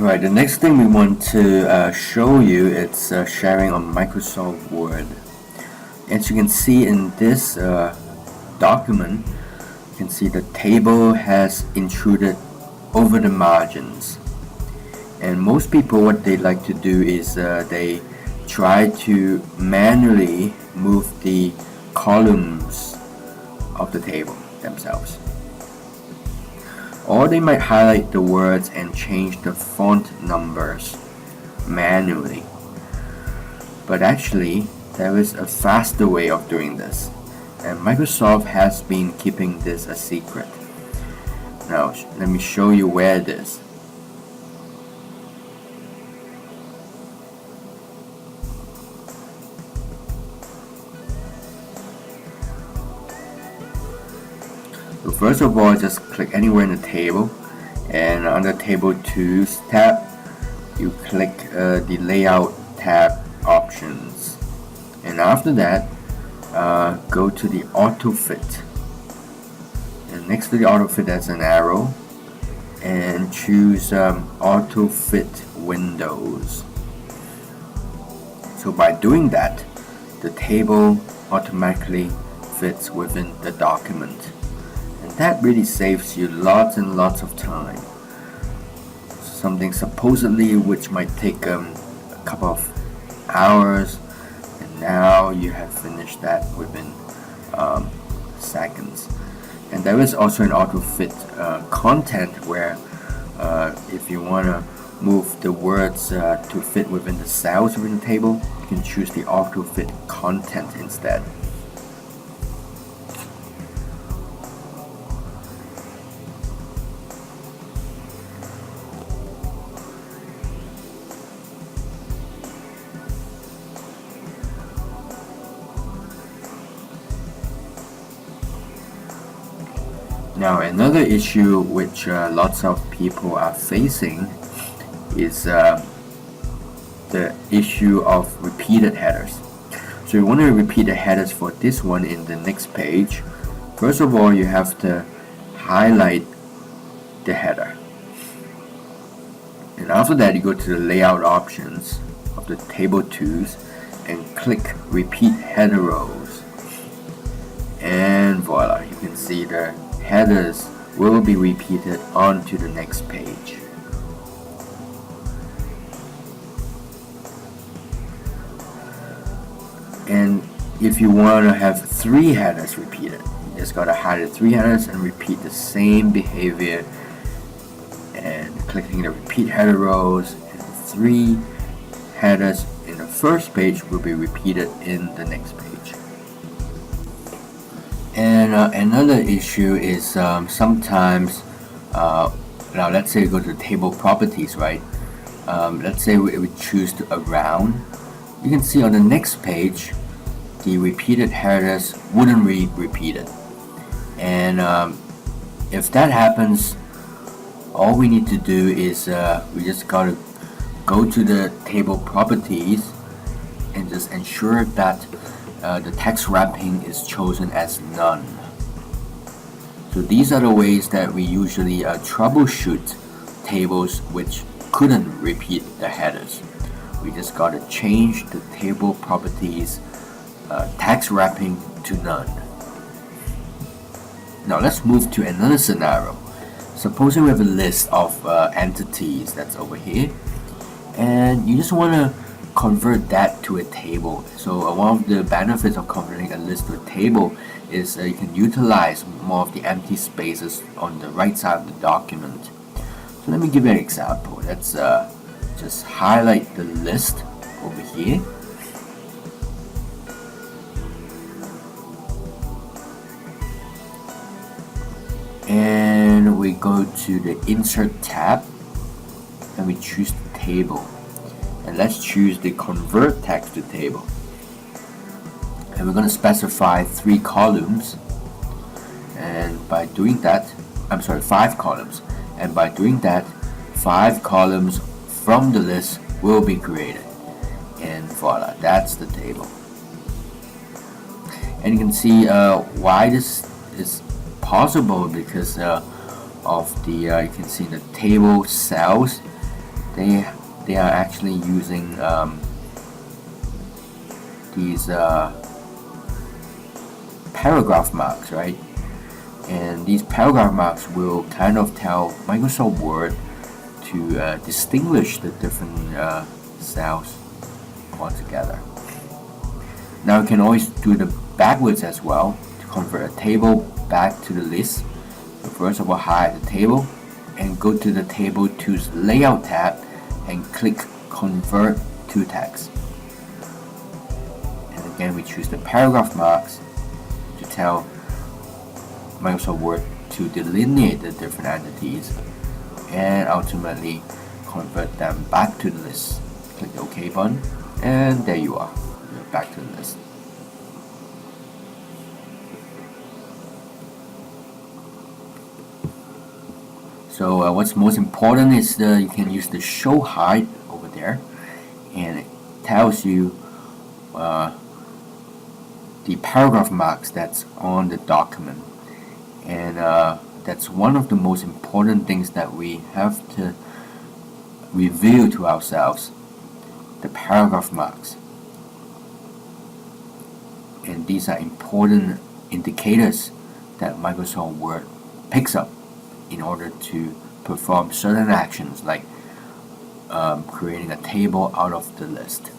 Right, the next thing we want to show you is sharing on Microsoft Word. As you can see in this document, you can see the table has intruded over the margins. And most people, what they like to do is they try to manually move the columns of the table themselves. Or they might highlight the words and change the font numbers manually. But actually, there is a faster way of doing this, and Microsoft has been keeping this a secret. Now, let me show you where it is. So first of all, just click anywhere in the table, and under Table Tools tab, you click the Layout tab options, and after that, go to the Auto Fit, and next to the Auto Fit there's an arrow, and choose Auto Fit Windows. So by doing that, the table automatically fits within the document. That really saves you lots and lots of time. Something supposedly which might take a couple of hours, and now you have finished that within seconds. And there is also an auto fit content where if you want to move the words to fit within the cells within the table, you can choose the auto fit content instead. Now, another issue which lots of people are facing is the issue of repeated headers. So you want to repeat the headers for this one in the next page. First of all, you have to highlight the header. And after that, you go to the layout options of the Table Tools and click Repeat Header Rows. And voila, you can see the headers will be repeated onto the next page. And if you want to have 3 headers repeated, you just gotta highlight 3 headers and repeat the same behavior, and clicking the repeat header rows, and 3 headers in the first page will be repeated in the next page. And another issue is sometimes, now let's say we go to table properties, right? Let's say we choose to around. You can see on the next page, the repeated headers wouldn't be repeated. And if that happens, all we need to do is we just gotta go to the table properties and just ensure that the text wrapping is chosen as none. So these are the ways that we usually troubleshoot tables which couldn't repeat the headers. We just gotta change the table properties text wrapping to none. Now let's move to another scenario. Supposing we have a list of entities that's over here, and you just want to convert that to a table. So one of the benefits of converting a list to a table is you can utilize more of the empty spaces on the right side of the document. So let me give you an example. Let's just highlight the list over here. And we go to the Insert tab and we choose the table. And let's choose the Convert Text to Table. And we're going to specify 3 columns. And by doing that, 5 columns. And by doing that, 5 columns from the list will be created. And voila, that's the table. And you can see why this is possible, because of the you can see the table cells they are actually using these paragraph marks, right? And these paragraph marks will kind of tell Microsoft Word to distinguish the different cells altogether. Now you can always do the backwards as well to convert a table back to the list. So first of all, hide the table and go to the Table Tools Layout tab and click Convert to Text. And again, we choose the paragraph marks to tell Microsoft Word to delineate the different entities and ultimately convert them back to the list. Click the OK button, and there you are. You're back to the list. So what's most important is you can use the show hide over there, and it tells you the paragraph marks that's on the document. And that's one of the most important things that we have to reveal to ourselves, the paragraph marks. And these are important indicators that Microsoft Word picks up in order to perform certain actions like creating a table out of the list.